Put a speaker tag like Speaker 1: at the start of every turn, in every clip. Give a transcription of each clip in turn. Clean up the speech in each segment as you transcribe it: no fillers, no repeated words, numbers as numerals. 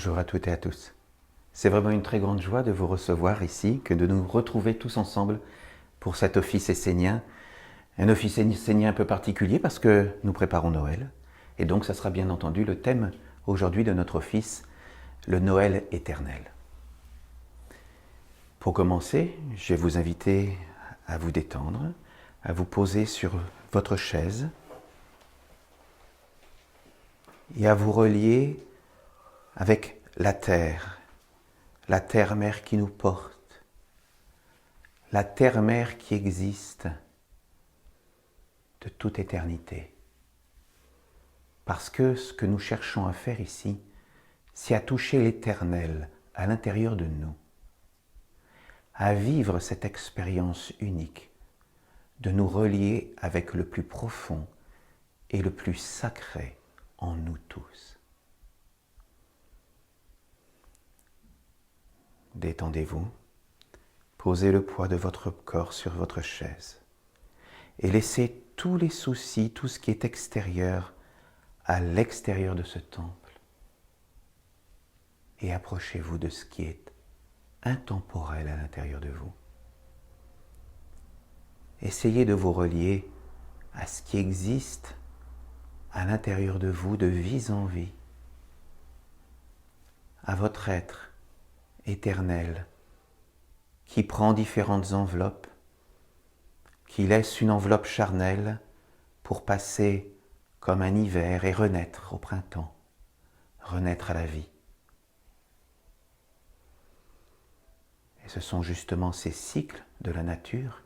Speaker 1: Bonjour à toutes et à tous. C'est vraiment une très grande joie de vous recevoir ici, que de nous retrouver tous ensemble pour cet office essénien. Un office essénien un peu particulier parce que nous préparons Noël. Et donc ça sera bien entendu le thème aujourd'hui de notre office, le Noël éternel. Pour commencer, je vais vous inviter à vous détendre, à vous poser sur votre chaise et à vous relier avec la terre-mère qui nous porte, la terre-mère qui existe de toute éternité. Parce que ce que nous cherchons à faire ici, c'est à toucher l'éternel à l'intérieur de nous, à vivre cette expérience unique de nous relier avec le plus profond et le plus sacré en nous tous. Détendez-vous, posez le poids de votre corps sur votre chaise et laissez tous les soucis, tout ce qui est extérieur, à l'extérieur de ce temple. Et approchez-vous de ce qui est intemporel à l'intérieur de vous. Essayez de vous relier à ce qui existe à l'intérieur de vous de vie en vie, à votre être éternel qui prend différentes enveloppes, qui laisse une enveloppe charnelle pour passer comme un hiver et renaître au printemps, renaître à la vie. Et ce sont justement ces cycles de la nature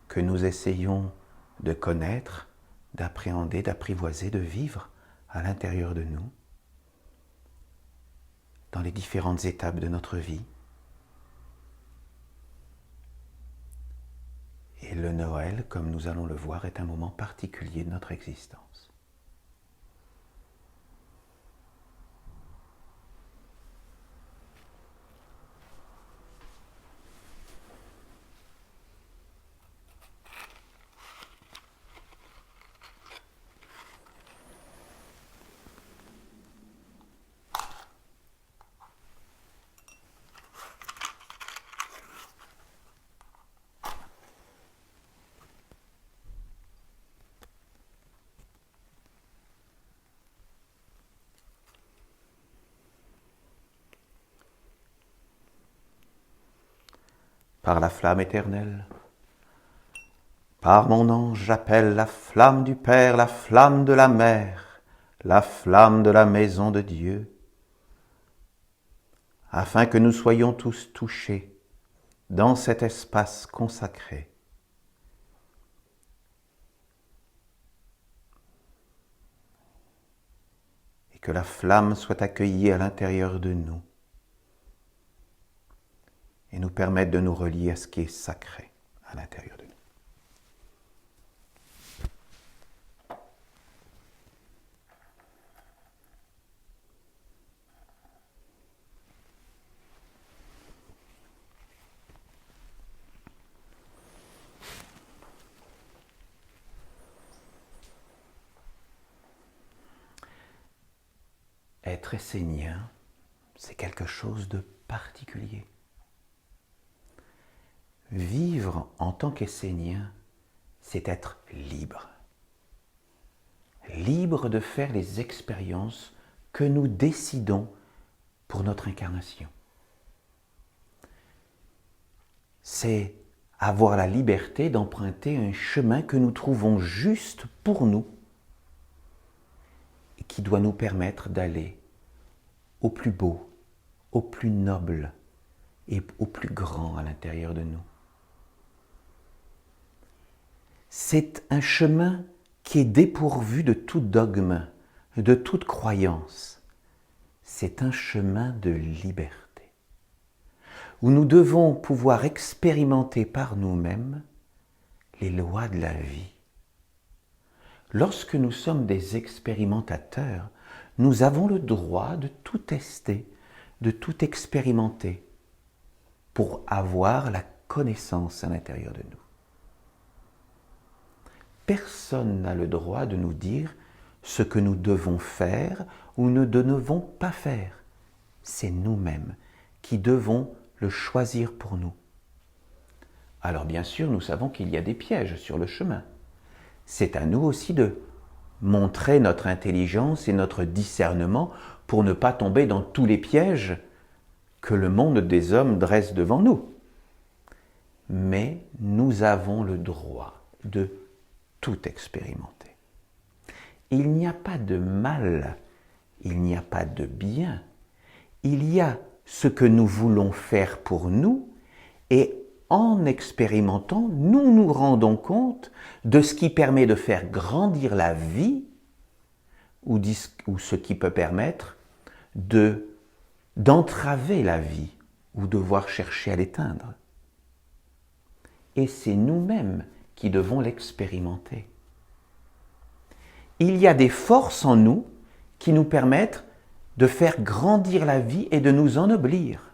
Speaker 1: que nous essayons de connaître, d'appréhender, d'apprivoiser, de vivre à l'intérieur de nous, dans les différentes étapes de notre vie. Et le Noël, comme nous allons le voir, est un moment particulier de notre existence. Par la flamme éternelle, par mon ange, j'appelle la flamme du Père, la flamme de la Mère, la flamme de la maison de Dieu, afin que nous soyons tous touchés dans cet espace consacré. Et que la flamme soit accueillie à l'intérieur de nous et nous permette de nous relier à ce qui est sacré à l'intérieur de nous. Être essénien, c'est quelque chose de particulier. Vivre en tant qu'essénien, c'est être libre. Libre de faire les expériences que nous décidons pour notre incarnation. C'est avoir la liberté d'emprunter un chemin que nous trouvons juste pour nous et qui doit nous permettre d'aller au plus beau, au plus noble et au plus grand à l'intérieur de nous. C'est un chemin qui est dépourvu de tout dogme, de toute croyance. C'est un chemin de liberté, où nous devons pouvoir expérimenter par nous-mêmes les lois de la vie. Lorsque nous sommes des expérimentateurs, nous avons le droit de tout tester, de tout expérimenter, pour avoir la connaissance à l'intérieur de nous. Personne n'a le droit de nous dire ce que nous devons faire ou ne devons pas faire. c'est nous-mêmes qui devons le choisir pour nous. Alors bien sûr, nous savons qu'il y a des pièges sur le chemin. C'est à nous aussi de montrer notre intelligence et notre discernement pour ne pas tomber dans tous les pièges que le monde des hommes dresse devant nous. Mais nous avons le droit de tout expérimenter. Il n'y a pas de mal, il n'y a pas de bien. Il y a ce que nous voulons faire pour nous et en expérimentant, nous nous rendons compte de ce qui permet de faire grandir la vie ou ce qui peut permettre d'entraver la vie ou devoir chercher à l'éteindre. Et c'est nous-mêmes qui devons l'expérimenter. Il y a des forces en nous qui nous permettent de faire grandir la vie et de nous ennoblir.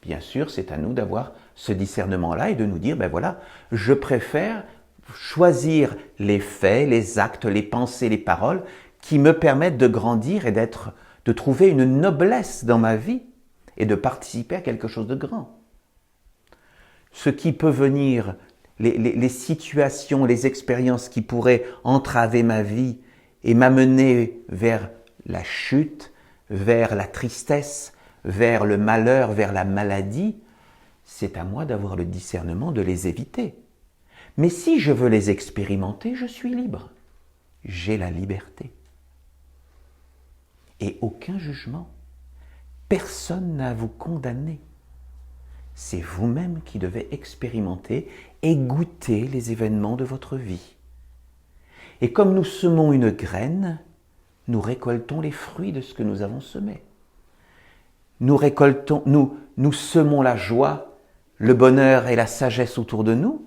Speaker 1: Bien sûr, c'est à nous d'avoir ce discernement-là et de nous dire, ben voilà, je préfère choisir les faits, les actes, les pensées, les paroles qui me permettent de grandir et de trouver une noblesse dans ma vie et de participer à quelque chose de grand. Ce qui peut venir, les situations, les expériences qui pourraient entraver ma vie et m'amener vers la chute, vers la tristesse, vers le malheur, vers la maladie, c'est à moi d'avoir le discernement de les éviter. Mais si je veux les expérimenter, je suis libre. J'ai la liberté. Et aucun jugement. Personne n'a à vous condamner. C'est vous-même qui devez expérimenter et goûter les événements de votre vie. Et comme nous semons une graine, nous récoltons les fruits de ce que nous avons semé. Nous semons la joie, le bonheur et la sagesse autour de nous.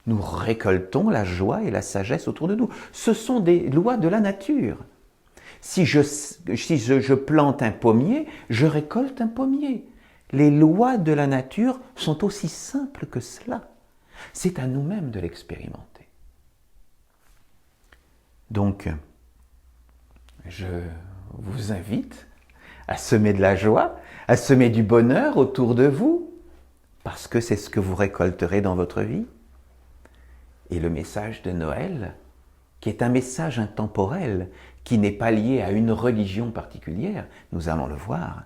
Speaker 1: Nous récoltons la joie et la sagesse autour de nous. Ce sont des lois de la nature. Si je plante un pommier, je récolte un pommier. Les lois de la nature sont aussi simples que cela. C'est à nous-mêmes de l'expérimenter. Donc, je vous invite à semer de la joie, à semer du bonheur autour de vous, parce que c'est ce que vous récolterez dans votre vie. Et le message de Noël, qui est un message intemporel, qui n'est pas lié à une religion particulière, nous allons le voir,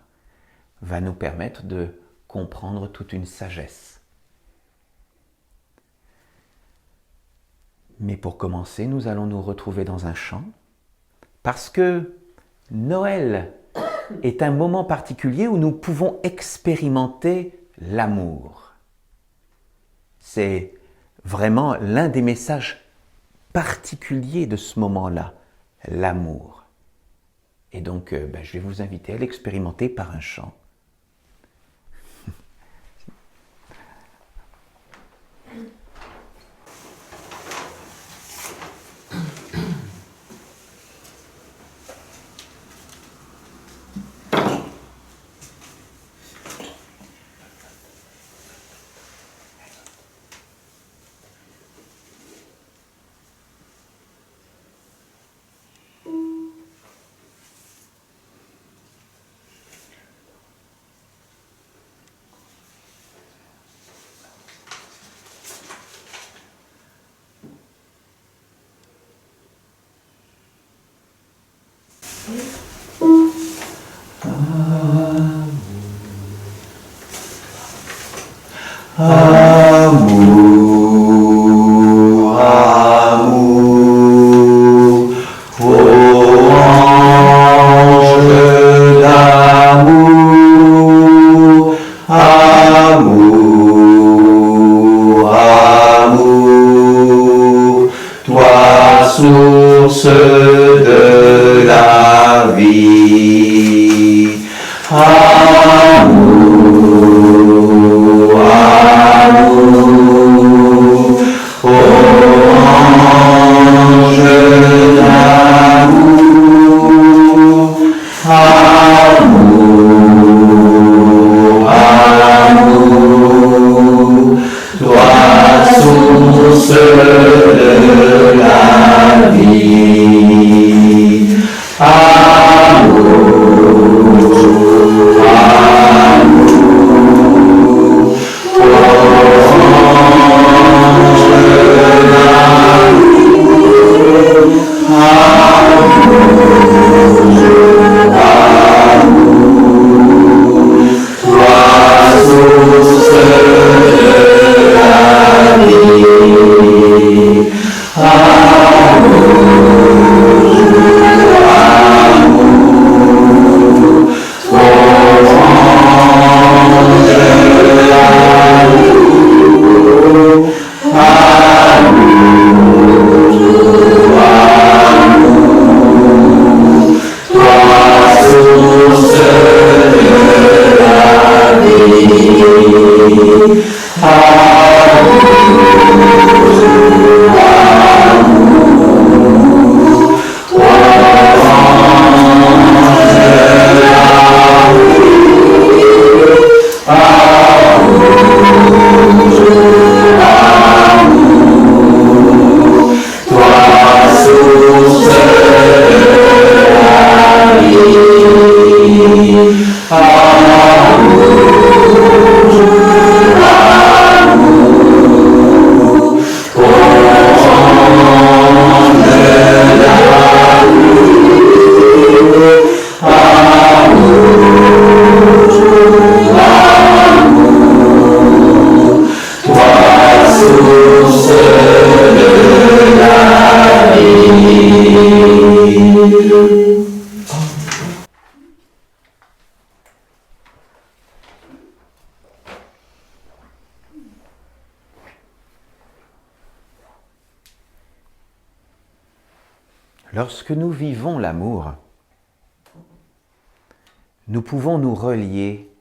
Speaker 1: va nous permettre de comprendre toute une sagesse. Mais pour commencer, nous allons nous retrouver dans un chant, parce que Noël est un moment particulier où nous pouvons expérimenter l'amour. C'est vraiment l'un des messages particuliers de ce moment-là, l'amour. Et donc, je vais vous inviter à l'expérimenter par un chant. Amour, amour, ô ange d'amour, amour, amour, toi source de la vie, amour, amour, ô ange d'amour, amour, amour, toi source de la vie. Lorsque nous vivons l'amour, nous pouvons nous relier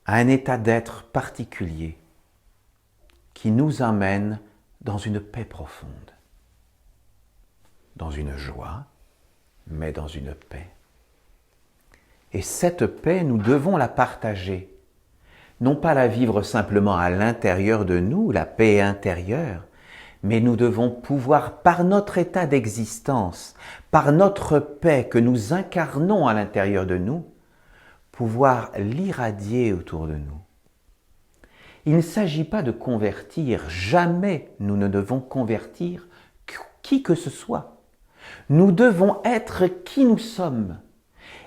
Speaker 1: à un état d'être particulier qui nous amène dans une paix profonde, dans une joie, mais dans une paix. Et cette paix, nous devons la partager, non pas la vivre simplement à l'intérieur de nous, la paix intérieure, mais nous devons pouvoir, par notre état d'existence, par notre paix que nous incarnons à l'intérieur de nous, pouvoir l'irradier autour de nous. Il ne s'agit pas de convertir, jamais nous ne devons convertir qui que ce soit. Nous devons être qui nous sommes.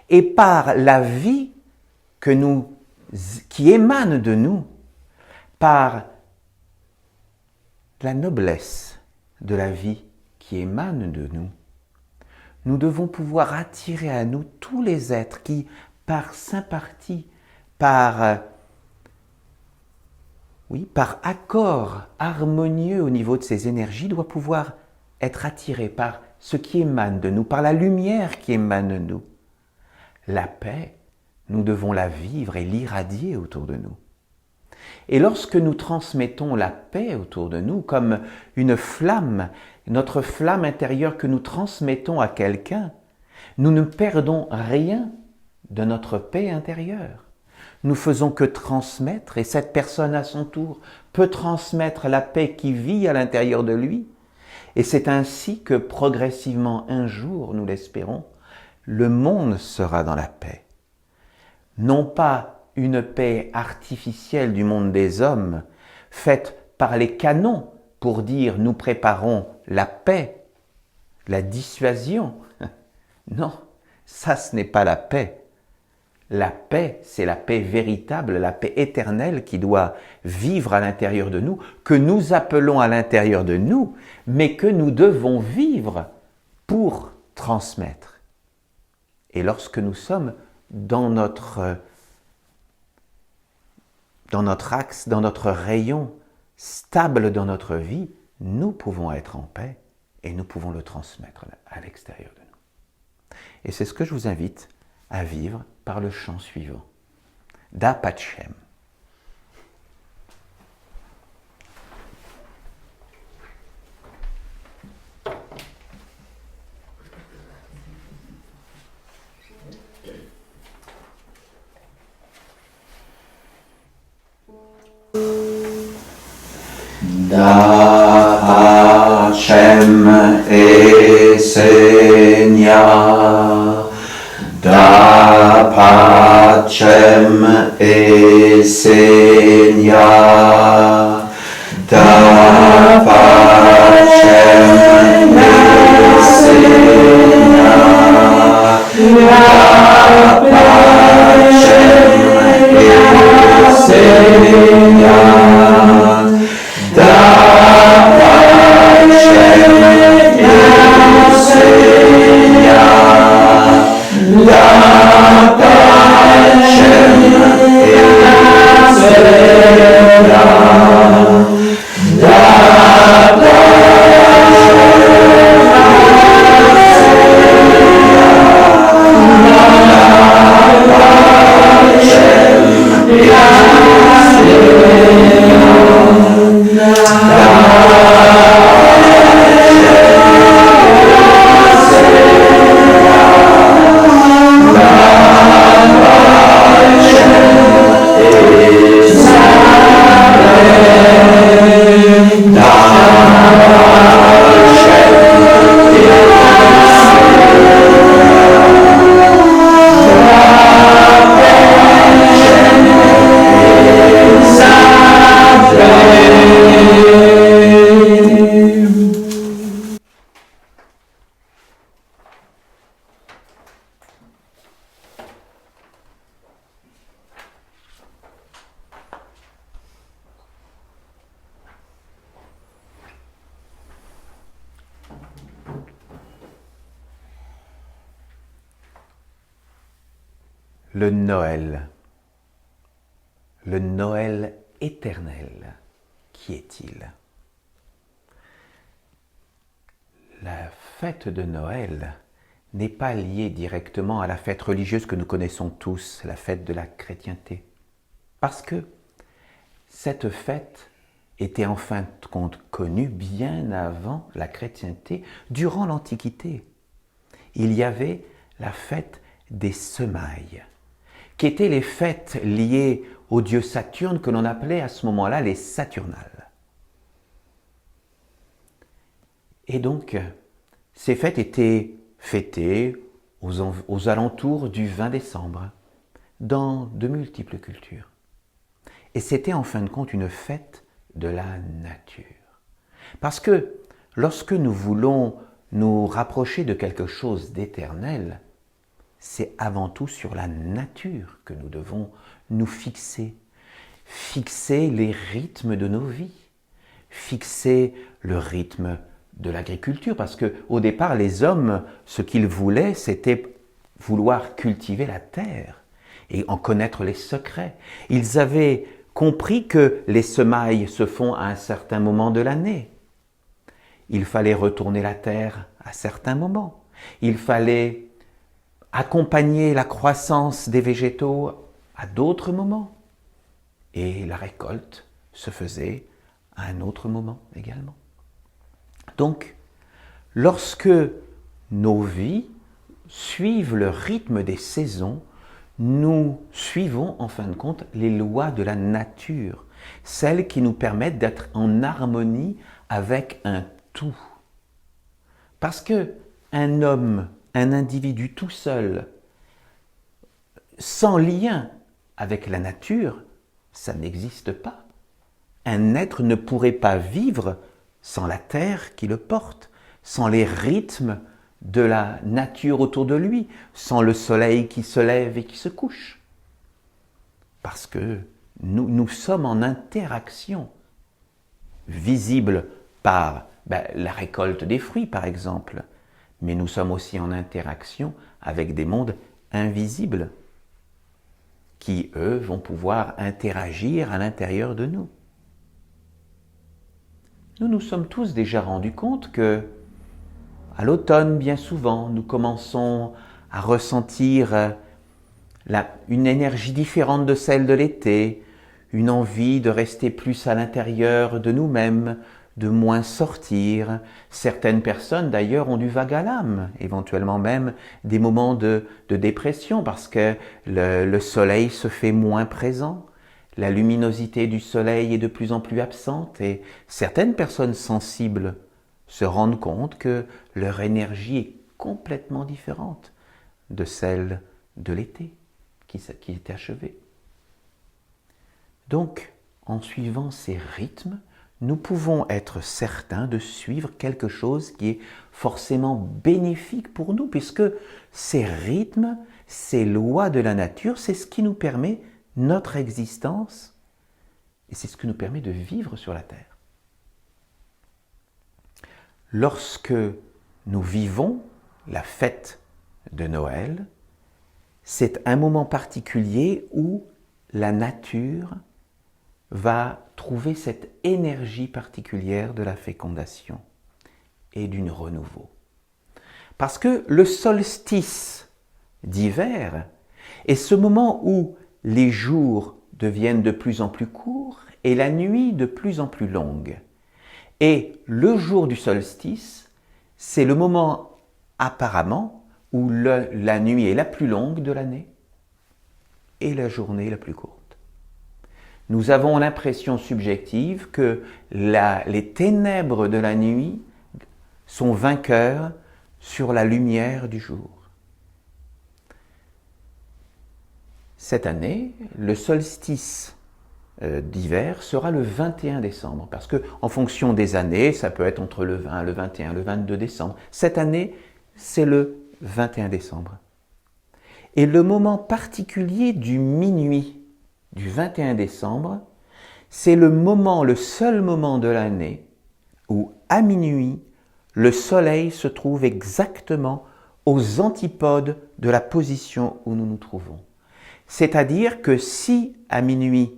Speaker 1: Et par la vie qui émane de nous, par la noblesse de la vie qui émane de nous, nous devons pouvoir attirer à nous tous les êtres qui, par sympathie, par accord harmonieux au niveau de ces énergies, doivent pouvoir être attirés par ce qui émane de nous, par la lumière qui émane de nous. La paix, nous devons la vivre et l'irradier autour de nous. Et lorsque nous transmettons la paix autour de nous, comme une flamme, notre flamme intérieure que nous transmettons à quelqu'un, nous ne perdons rien de notre paix intérieure. Nous faisons que transmettre, et cette personne à son tour peut transmettre la paix qui vit à l'intérieur de lui. Et c'est ainsi que progressivement, un jour, nous l'espérons, le monde sera dans la paix. Non pas une paix artificielle du monde des hommes, faite par les canons pour dire nous préparons la paix, la dissuasion. Non, ça ce n'est pas la paix. La paix, c'est la paix véritable, la paix éternelle qui doit vivre à l'intérieur de nous, que nous appelons à l'intérieur de nous, mais que nous devons vivre pour transmettre. Et lorsque nous sommes dans notre axe, dans notre rayon, stable dans notre vie, nous pouvons être en paix et nous pouvons le transmettre à l'extérieur de nous. Et c'est ce que je vous invite à vivre par le chant suivant, Da Pacem.
Speaker 2: Da pacem esenia, da pacem esenia, da pacem esenia, da pacem esenia. Yeah.
Speaker 1: Le Noël éternel, qui est-il? La fête de Noël n'est pas liée directement à la fête religieuse que nous connaissons tous, la fête de la chrétienté. Parce que cette fête était en fin de compte connue bien avant la chrétienté, durant l'Antiquité. Il y avait la fête des semailles, qui étaient les fêtes liées au dieu Saturne que l'on appelait à ce moment-là les Saturnales. Et donc, ces fêtes étaient fêtées aux alentours du 20 décembre, dans de multiples cultures. Et c'était en fin de compte une fête de la nature. Parce que lorsque nous voulons nous rapprocher de quelque chose d'éternel, c'est avant tout sur la nature que nous devons nous fixer. Fixer les rythmes de nos vies. Fixer le rythme de l'agriculture. Parce qu'au départ, les hommes, ce qu'ils voulaient, c'était vouloir cultiver la terre et en connaître les secrets. Ils avaient compris que les semailles se font à un certain moment de l'année. Il fallait retourner la terre à certains moments. Il fallait accompagner la croissance des végétaux à d'autres moments. Et la récolte se faisait à un autre moment également. Donc, lorsque nos vies suivent le rythme des saisons, nous suivons en fin de compte les lois de la nature, celles qui nous permettent d'être en harmonie avec un tout. Parce que un homme, un individu tout seul, sans lien avec la nature, ça n'existe pas. Un être ne pourrait pas vivre sans la terre qui le porte, sans les rythmes de la nature autour de lui, sans le soleil qui se lève et qui se couche. Parce que nous sommes en interaction, visible par la récolte des fruits par exemple, mais nous sommes aussi en interaction avec des mondes invisibles qui, eux, vont pouvoir interagir à l'intérieur de nous. Nous nous sommes tous déjà rendus compte que à l'automne, bien souvent, nous commençons à ressentir une énergie différente de celle de l'été, une envie de rester plus à l'intérieur de nous-mêmes, de moins sortir. Certaines personnes, d'ailleurs, ont du vague à l'âme, éventuellement même des moments de dépression parce que le soleil se fait moins présent. La luminosité du soleil est de plus en plus absente et certaines personnes sensibles se rendent compte que leur énergie est complètement différente de celle de l'été qui est achevée. Donc, en suivant ces rythmes, nous pouvons être certains de suivre quelque chose qui est forcément bénéfique pour nous, puisque ces rythmes, ces lois de la nature, c'est ce qui nous permet notre existence et c'est ce qui nous permet de vivre sur la terre. Lorsque nous vivons la fête de Noël, c'est un moment particulier où la nature va trouver cette énergie particulière de la fécondation et du renouveau. Parce que le solstice d'hiver est ce moment où les jours deviennent de plus en plus courts et la nuit de plus en plus longue. Et le jour du solstice, c'est le moment apparemment où la nuit est la plus longue de l'année et la journée la plus courte. Nous avons l'impression subjective que les ténèbres de la nuit sont vainqueurs sur la lumière du jour. Cette année, le solstice d'hiver sera le 21 décembre, parce que en fonction des années, ça peut être entre le 20, le 21, le 22 décembre. Cette année, c'est le 21 décembre. Et le moment particulier du minuit du 21 décembre, c'est le seul moment de l'année où, à minuit, le soleil se trouve exactement aux antipodes de la position où nous nous trouvons. C'est-à-dire que si, à minuit,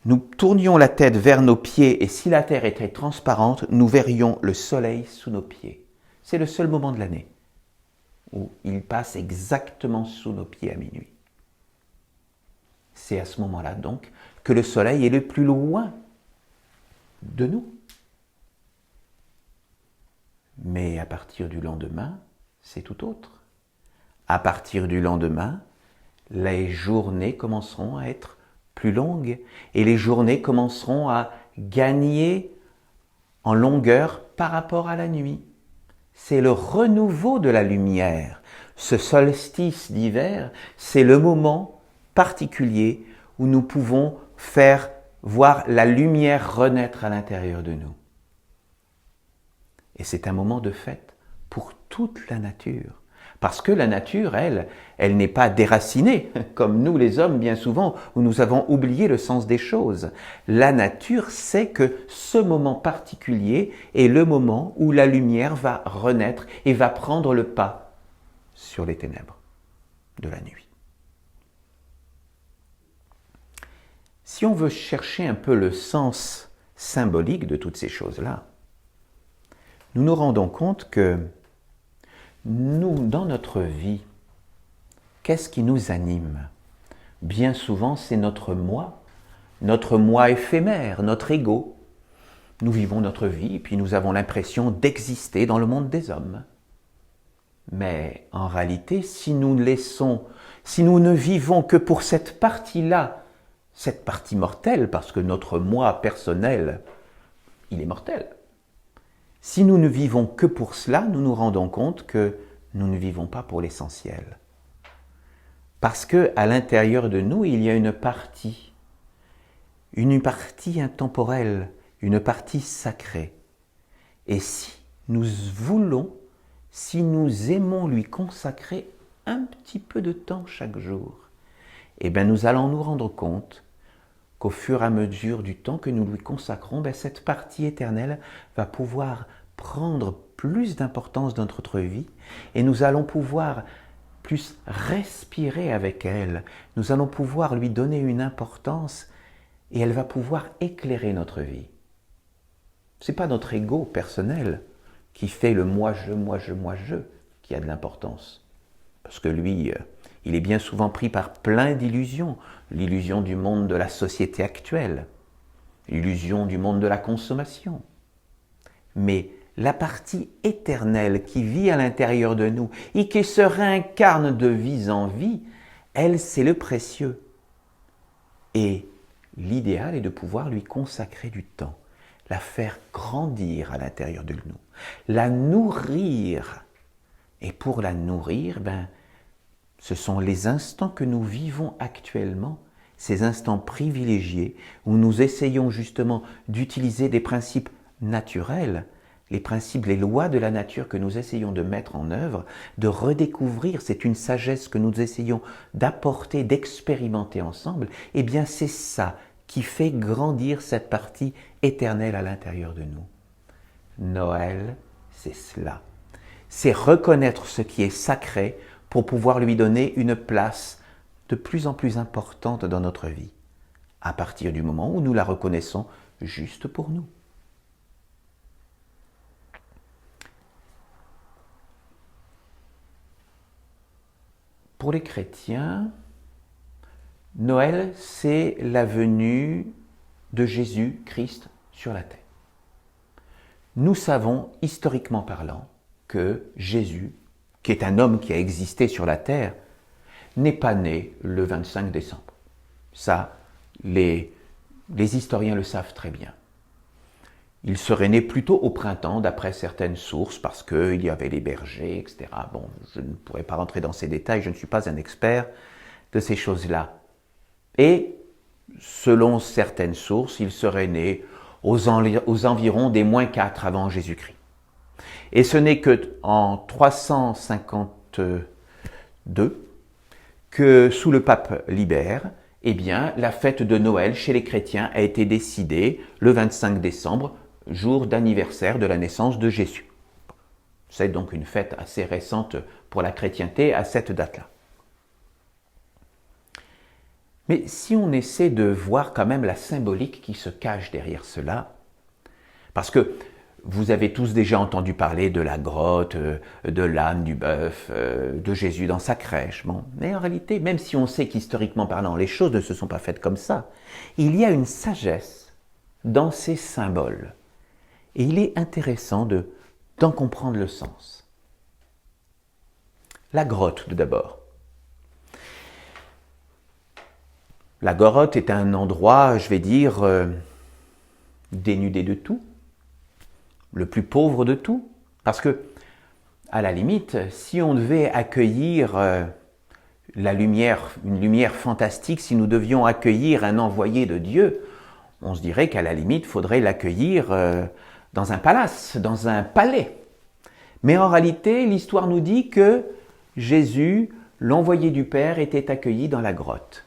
Speaker 1: nous tournions la tête vers nos pieds et si la terre était transparente, nous verrions le soleil sous nos pieds. C'est le seul moment de l'année où il passe exactement sous nos pieds à minuit. C'est à ce moment-là donc que le soleil est le plus loin de nous. Mais à partir du lendemain, c'est tout autre. À partir du lendemain, les journées commenceront à être plus longues et les journées commenceront à gagner en longueur par rapport à la nuit. C'est le renouveau de la lumière. Ce solstice d'hiver, c'est le moment particulier où nous pouvons faire voir la lumière renaître à l'intérieur de nous. Et c'est un moment de fête pour toute la nature. Parce que la nature, elle n'est pas déracinée, comme nous les hommes bien souvent, où nous avons oublié le sens des choses. La nature sait que ce moment particulier est le moment où la lumière va renaître et va prendre le pas sur les ténèbres de la nuit. Si on veut chercher un peu le sens symbolique de toutes ces choses-là, nous nous rendons compte que nous, dans notre vie, qu'est-ce qui nous anime? Bien souvent, c'est notre moi éphémère, notre ego. Nous vivons notre vie, puis nous avons l'impression d'exister dans le monde des hommes. Mais en réalité, si nous ne vivons que pour cette partie-là, cette partie mortelle, parce que notre moi personnel, il est mortel. Si nous ne vivons que pour cela, nous nous rendons compte que nous ne vivons pas pour l'essentiel. Parce qu'à l'intérieur de nous, il y a une partie intemporelle, une partie sacrée. Et si nous aimons lui consacrer un petit peu de temps chaque jour, eh bien nous allons nous rendre compte qu'au fur et à mesure du temps que nous lui consacrons, cette partie éternelle va pouvoir prendre plus d'importance dans notre vie et nous allons pouvoir plus respirer avec elle. Nous allons pouvoir lui donner une importance et elle va pouvoir éclairer notre vie. Ce n'est pas notre ego personnel qui fait le moi-je qui a de l'importance. Parce que lui, il est bien souvent pris par plein d'illusions. L'illusion du monde de la société actuelle, l'illusion du monde de la consommation. Mais la partie éternelle qui vit à l'intérieur de nous et qui se réincarne de vie en vie, elle, c'est le précieux. Et l'idéal est de pouvoir lui consacrer du temps, la faire grandir à l'intérieur de nous, la nourrir. Et pour la nourrir, ce sont les instants que nous vivons actuellement, ces instants privilégiés où nous essayons justement d'utiliser des principes naturels, les principes, les lois de la nature que nous essayons de mettre en œuvre, de redécouvrir, c'est une sagesse que nous essayons d'apporter, d'expérimenter ensemble, eh bien c'est ça qui fait grandir cette partie éternelle à l'intérieur de nous. Noël, c'est cela. C'est reconnaître ce qui est sacré pour pouvoir lui donner une place de plus en plus importante dans notre vie, à partir du moment où nous la reconnaissons juste pour nous. Pour les chrétiens, Noël, c'est la venue de Jésus-Christ sur la terre. Nous savons, historiquement parlant, que Jésus, qui est un homme qui a existé sur la terre, n'est pas né le 25 décembre. Ça, les historiens le savent très bien. Il serait né plutôt au printemps, d'après certaines sources, parce qu'il y avait les bergers, etc. Bon, je ne pourrais pas rentrer dans ces détails, je ne suis pas un expert de ces choses-là. Et, selon certaines sources, il serait né aux environs des -4 avant Jésus-Christ. Et ce n'est qu'en 352 que, sous le pape Libère, eh bien, la fête de Noël chez les chrétiens a été décidée le 25 décembre, jour d'anniversaire de la naissance de Jésus. C'est donc une fête assez récente pour la chrétienté à cette date-là. Mais si on essaie de voir quand même la symbolique qui se cache derrière cela, parce que vous avez tous déjà entendu parler de la grotte, de l'âne, du bœuf, de Jésus dans sa crèche. Bon. Mais en réalité, même si on sait qu'historiquement parlant, les choses ne se sont pas faites comme ça, il y a une sagesse dans ces symboles. Et il est intéressant d'en comprendre le sens. La grotte, tout d'abord. La grotte est un endroit, je vais dire, dénudé de tout, le plus pauvre de tout. Parce que, à la limite, si on devait accueillir la lumière, une lumière fantastique, si nous devions accueillir un envoyé de Dieu, on se dirait qu'à la limite, il faudrait l'accueillir dans un palace, dans un palais. Mais en réalité, l'histoire nous dit que Jésus, l'envoyé du Père, était accueilli dans la grotte.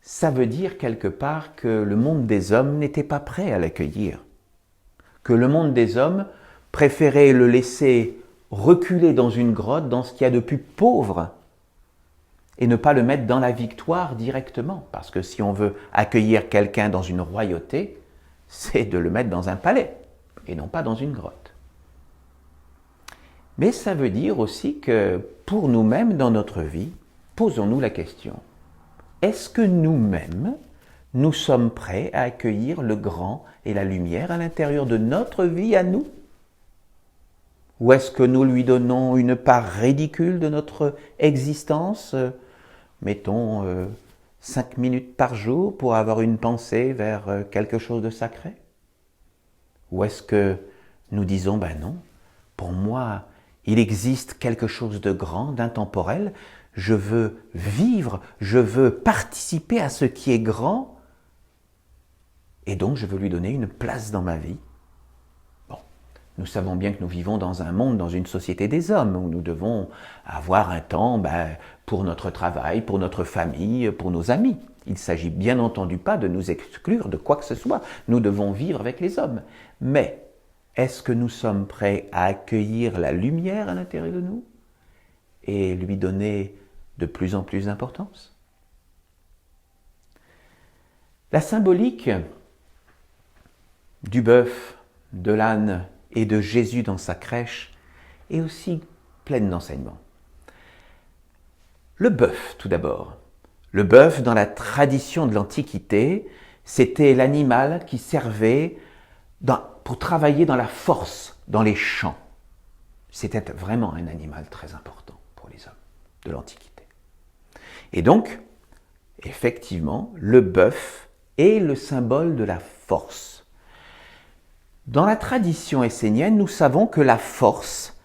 Speaker 1: Ça veut dire quelque part que le monde des hommes n'était pas prêt à l'accueillir. Que le monde des hommes préférait le laisser reculer dans une grotte, dans ce qu'il y a de plus pauvre, et ne pas le mettre dans la victoire directement. Parce que si on veut accueillir quelqu'un dans une royauté, c'est de le mettre dans un palais, et non pas dans une grotte. Mais ça veut dire aussi que pour nous-mêmes dans notre vie, posons-nous la question, est-ce que nous-mêmes, nous sommes prêts à accueillir le grand et la lumière à l'intérieur de notre vie à nous? Ou est-ce que nous lui donnons une part ridicule de notre existence, mettons 5 minutes par jour pour avoir une pensée vers quelque chose de sacré? Ou est-ce que nous disons, ben non, pour moi, il existe quelque chose de grand, d'intemporel, je veux vivre, je veux participer à ce qui est grand, et donc je veux lui donner une place dans ma vie. Bon, nous savons bien que nous vivons dans un monde, dans une société des hommes, où nous devons avoir un temps pour notre travail, pour notre famille, pour nos amis. Il ne s'agit bien entendu pas de nous exclure de quoi que ce soit. Nous devons vivre avec les hommes. Mais est-ce que nous sommes prêts à accueillir la lumière à l'intérieur de nous et lui donner de plus en plus d'importance? La symbolique du bœuf, de l'âne et de Jésus dans sa crèche est aussi pleine d'enseignements. Le bœuf, tout d'abord. Le bœuf, dans la tradition de l'Antiquité, c'était l'animal qui servait pour travailler dans la force, dans les champs. C'était vraiment un animal très important pour les hommes de l'Antiquité. Et donc, effectivement, le bœuf est le symbole de la force. Dans la tradition essénienne, nous savons que la force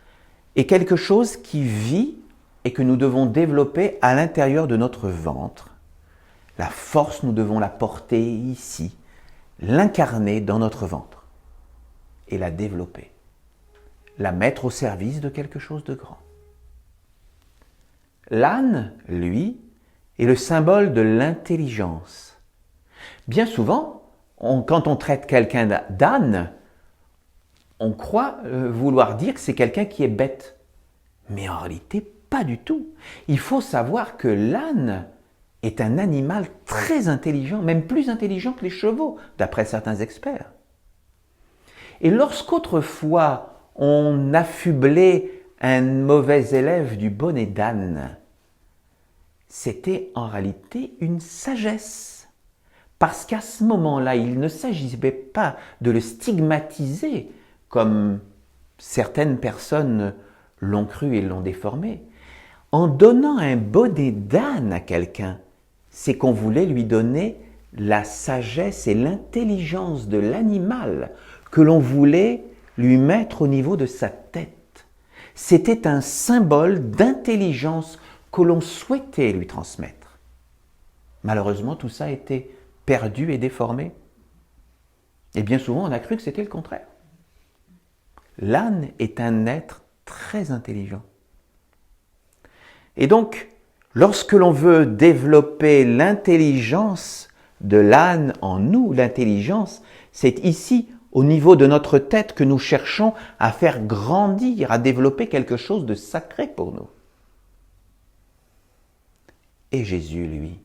Speaker 1: est quelque chose qui vit et que nous devons développer à l'intérieur de notre ventre. La force, nous devons la porter ici, l'incarner dans notre ventre et la développer, la mettre au service de quelque chose de grand. L'âne, lui, est le symbole de l'intelligence. Bien souvent, quand on traite quelqu'un d'âne, on croit vouloir dire que c'est quelqu'un qui est bête. Mais en réalité, pas du tout. Il faut savoir que l'âne est un animal très intelligent, même plus intelligent que les chevaux, d'après certains experts. Et lorsqu'autrefois on affublait un mauvais élève du bonnet d'âne, c'était en réalité une sagesse. Parce qu'à ce moment-là, il ne s'agissait pas de le stigmatiser comme certaines personnes l'ont cru et l'ont déformé. En donnant un bonnet d'âne à quelqu'un, c'est qu'on voulait lui donner la sagesse et l'intelligence de l'animal que l'on voulait lui mettre au niveau de sa tête. C'était un symbole d'intelligence que l'on souhaitait lui transmettre. Malheureusement, tout ça a été perdu et déformé. Et bien souvent, on a cru que c'était le contraire. L'âne est un être très intelligent. Et donc, lorsque l'on veut développer l'intelligence de l'âne en nous, l'intelligence, c'est ici, au niveau de notre tête, que nous cherchons à faire grandir, à développer quelque chose de sacré pour nous. Et Jésus, lui,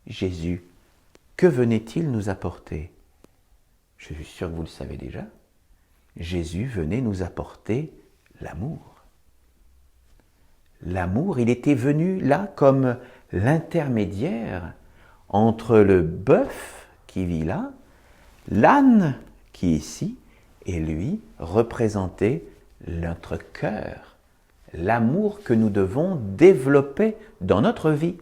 Speaker 1: Jésus, que venait-il nous apporter? Je suis sûr que vous le savez déjà. Jésus venait nous apporter l'amour. L'amour, il était venu là comme l'intermédiaire entre le bœuf qui vit là, l'âne qui est ici, et lui représentait notre cœur, l'amour que nous devons développer dans notre vie.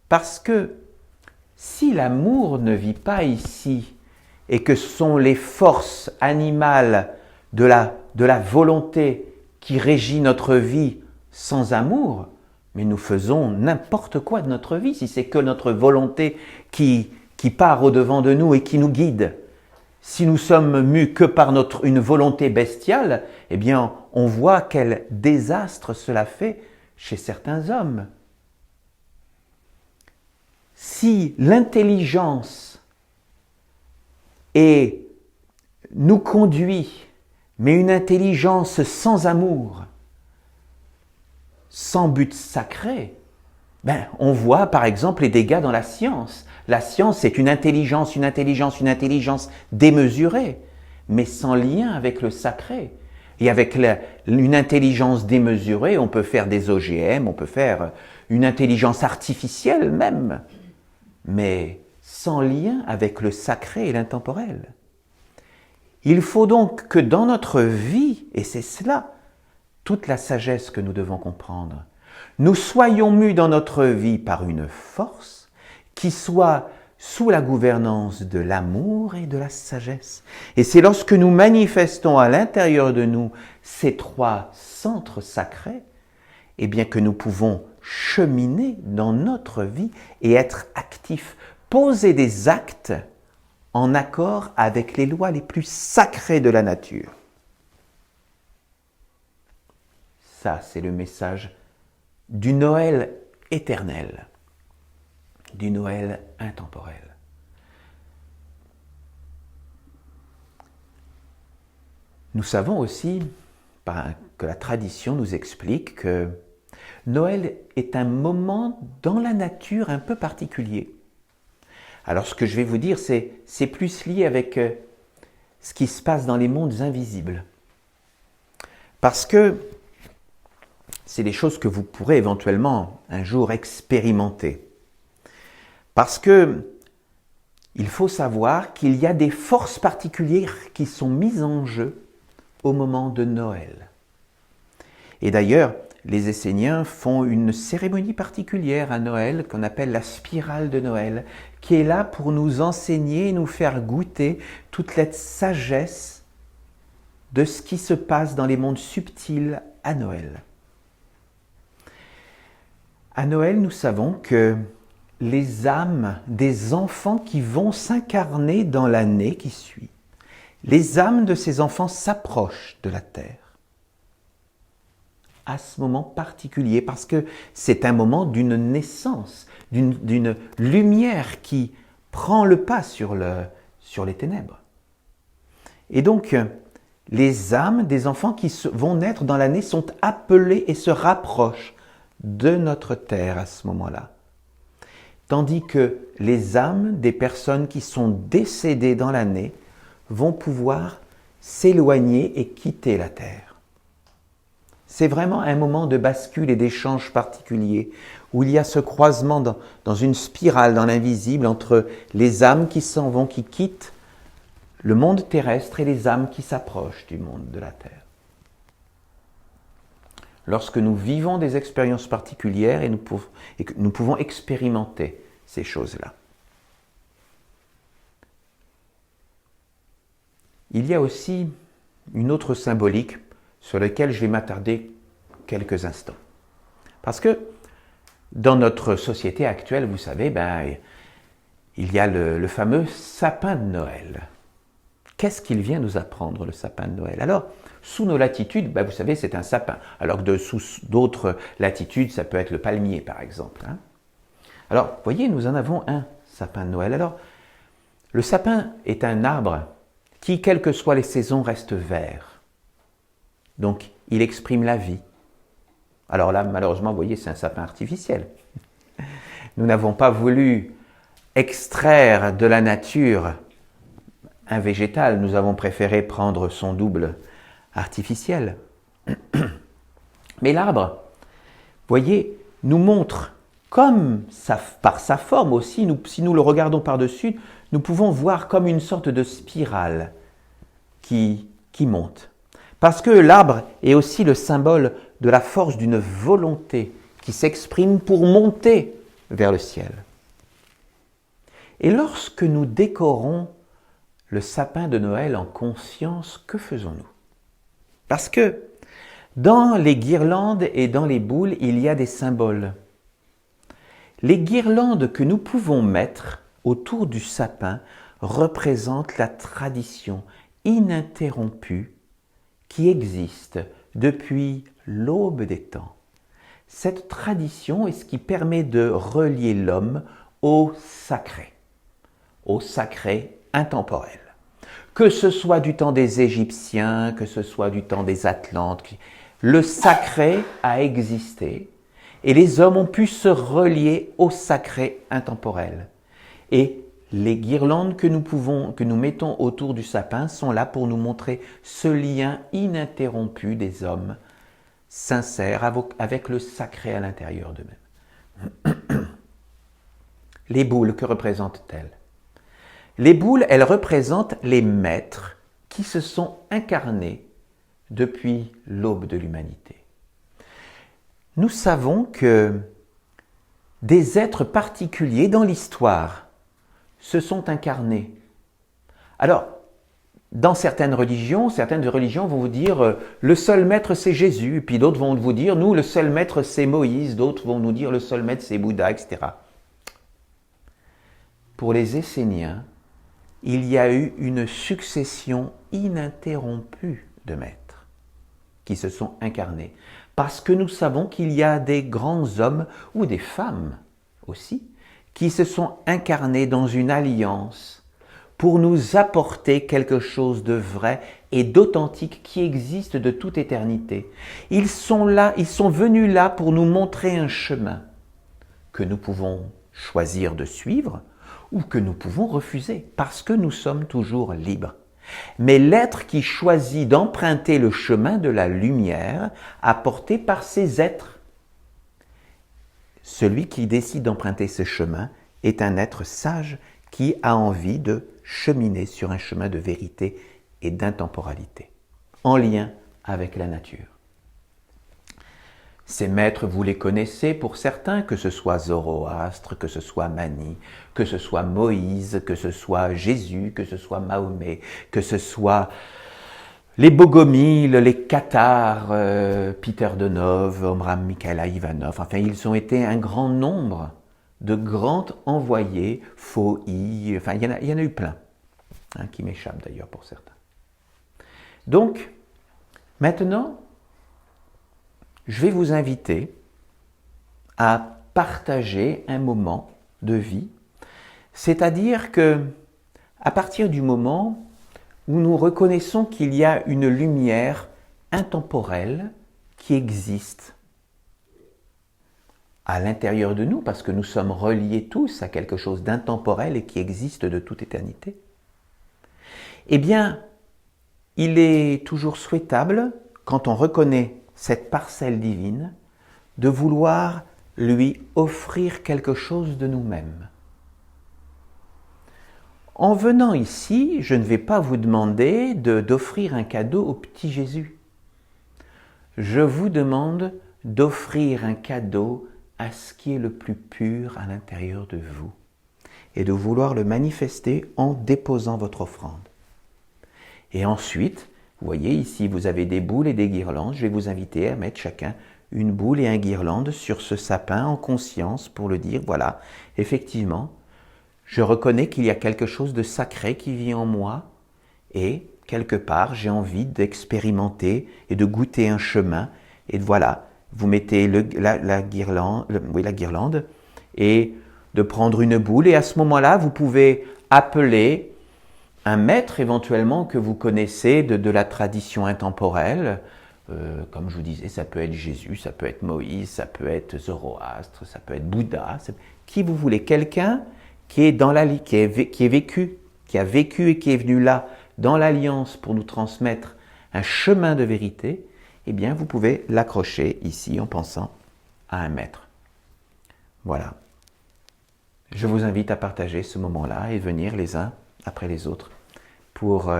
Speaker 1: Parce que si l'amour ne vit pas ici et que ce sont les forces animales de la volonté qui régit notre vie sans amour, mais nous faisons n'importe quoi de notre vie si c'est que notre volonté qui part au-devant de nous et qui nous guide. Si nous sommes mus que par une volonté bestiale, eh bien, on voit quel désastre cela fait chez certains hommes. Si l'intelligence nous conduit, mais une intelligence sans amour, sans but sacré, on voit par exemple les dégâts dans la science. La science, c'est une intelligence démesurée, mais sans lien avec le sacré. Et avec une intelligence démesurée, on peut faire des OGM, on peut faire une intelligence artificielle même, mais sans lien avec le sacré et l'intemporel. Il faut donc que dans notre vie, et c'est cela, toute la sagesse que nous devons comprendre, nous soyons mus dans notre vie par une force qui soit sous la gouvernance de l'amour et de la sagesse. Et c'est lorsque nous manifestons à l'intérieur de nous ces trois centres sacrés, eh bien que nous pouvons cheminer dans notre vie et être actifs, poser des actes en accord avec les lois les plus sacrées de la nature. Ça, c'est le message du Noël éternel, du Noël intemporel. Nous savons aussi que la tradition nous explique que Noël est un moment dans la nature un peu particulier. Alors ce que je vais vous dire, c'est plus lié avec ce qui se passe dans les mondes invisibles. Parce que c'est des choses que vous pourrez éventuellement un jour expérimenter. Parce que il faut savoir qu'il y a des forces particulières qui sont mises en jeu au moment de Noël. Et d'ailleurs, les Esséniens font une cérémonie particulière à Noël qu'on appelle la spirale de Noël, qui est là pour nous enseigner et nous faire goûter toute la sagesse de ce qui se passe dans les mondes subtils à Noël. À Noël, nous savons que les âmes des enfants qui vont s'incarner dans l'année qui suit, les âmes de ces enfants s'approchent de la terre à ce moment particulier, parce que c'est un moment d'une naissance, d'une lumière qui prend le pas sur les ténèbres. Et donc, les âmes des enfants qui vont naître dans l'année sont appelées et se rapprochent de notre terre à ce moment-là. Tandis que les âmes des personnes qui sont décédées dans l'année vont pouvoir s'éloigner et quitter la terre. C'est vraiment un moment de bascule et d'échange particulier où il y a ce croisement dans une spirale dans l'invisible entre les âmes qui s'en vont, qui quittent le monde terrestre et les âmes qui s'approchent du monde de la terre. Lorsque nous vivons des expériences particulières et que nous pouvons expérimenter ces choses-là. Il y a aussi une autre symbolique sur laquelle je vais m'attarder quelques instants. Parce que dans notre société actuelle, vous savez, il y a le fameux sapin de Noël. Qu'est-ce qu'il vient nous apprendre, le sapin de Noël? Alors, sous nos latitudes, vous savez, c'est un sapin. Alors que sous d'autres latitudes, ça peut être le palmier, par exemple. Alors, vous voyez, nous en avons un sapin de Noël. Alors, le sapin est un arbre qui, quelles que soient les saisons, reste vert. Donc, il exprime la vie. Alors là, malheureusement, vous voyez, c'est un sapin artificiel. Nous n'avons pas voulu extraire de la nature un végétal, nous avons préféré prendre son double artificiel. Mais l'arbre, voyez, nous montre, par sa forme aussi, si nous le regardons par-dessus, nous pouvons voir comme une sorte de spirale qui monte. Parce que l'arbre est aussi le symbole de la force d'une volonté qui s'exprime pour monter vers le ciel. Et lorsque nous décorons le sapin de Noël en conscience, que faisons-nous? Parce que dans les guirlandes et dans les boules, il y a des symboles. Les guirlandes que nous pouvons mettre autour du sapin représentent la tradition ininterrompue qui existe depuis l'aube des temps. Cette tradition est ce qui permet de relier l'homme au sacré intemporel. Que ce soit du temps des Égyptiens, que ce soit du temps des Atlantes, le sacré a existé et les hommes ont pu se relier au sacré intemporel. Et les guirlandes que nous mettons autour du sapin sont là pour nous montrer ce lien ininterrompu des hommes sincères avec le sacré à l'intérieur d'eux-mêmes. Les boules, que représentent-elles? Les boules, elles représentent les maîtres qui se sont incarnés depuis l'aube de l'humanité. Nous savons que des êtres particuliers dans l'histoire se sont incarnés. Alors, dans certaines religions vont vous dire le seul maître c'est Jésus, puis d'autres vont vous dire nous le seul maître c'est Moïse, d'autres vont nous dire le seul maître c'est Bouddha, etc. Pour les Esséniens, il y a eu une succession ininterrompue de maîtres qui se sont incarnés. Parce que nous savons qu'il y a des grands hommes, ou des femmes aussi, qui se sont incarnés dans une alliance pour nous apporter quelque chose de vrai et d'authentique qui existe de toute éternité. Ils sont venus là pour nous montrer un chemin que nous pouvons choisir de suivre, ou que nous pouvons refuser, parce que nous sommes toujours libres. Mais l'être qui choisit d'emprunter le chemin de la lumière apporté par ces êtres, celui qui décide d'emprunter ce chemin est un être sage qui a envie de cheminer sur un chemin de vérité et d'intemporalité, en lien avec la nature. Ces maîtres, vous les connaissez pour certains, que ce soit Zoroastre, que ce soit Mani, que ce soit Moïse, que ce soit Jésus, que ce soit Mahomet, que ce soit les Bogomiles, les Cathares, Peter Denov, Omram Mikhaïla Ivanov, enfin ils ont été un grand nombre de grands envoyés, Phoi, enfin il y en a eu plein, qui m'échappent d'ailleurs pour certains. Donc, maintenant, je vais vous inviter à partager un moment de vie, c'est-à-dire que à partir du moment où nous reconnaissons qu'il y a une lumière intemporelle qui existe à l'intérieur de nous, parce que nous sommes reliés tous à quelque chose d'intemporel et qui existe de toute éternité, eh bien, il est toujours souhaitable, quand on reconnaît cette parcelle divine, de vouloir lui offrir quelque chose de nous-mêmes. En venant ici, je ne vais pas vous demander d'offrir un cadeau au petit Jésus. Je vous demande d'offrir un cadeau à ce qui est le plus pur à l'intérieur de vous et de vouloir le manifester en déposant votre offrande. Et ensuite, vous voyez ici, vous avez des boules et des guirlandes. Je vais vous inviter à mettre chacun une boule et un guirlande sur ce sapin en conscience pour le dire, voilà, effectivement, je reconnais qu'il y a quelque chose de sacré qui vit en moi et quelque part, j'ai envie d'expérimenter et de goûter un chemin. Et voilà, vous mettez la guirlande et de prendre une boule. Et à ce moment-là, vous pouvez appeler un maître éventuellement que vous connaissez de la tradition intemporelle Comme je vous disais, ça peut être Jésus, ça peut être Moïse, ça peut être Zoroastre, ça peut être Bouddha, qui vous voulez. Quelqu'un qui est dans qui a vécu et qui est venu là dans l'Alliance pour nous transmettre un chemin de vérité, eh bien vous pouvez l'accrocher ici en pensant à un maître. Voilà. Je vous invite à partager ce moment-là et venir les uns après les autres pour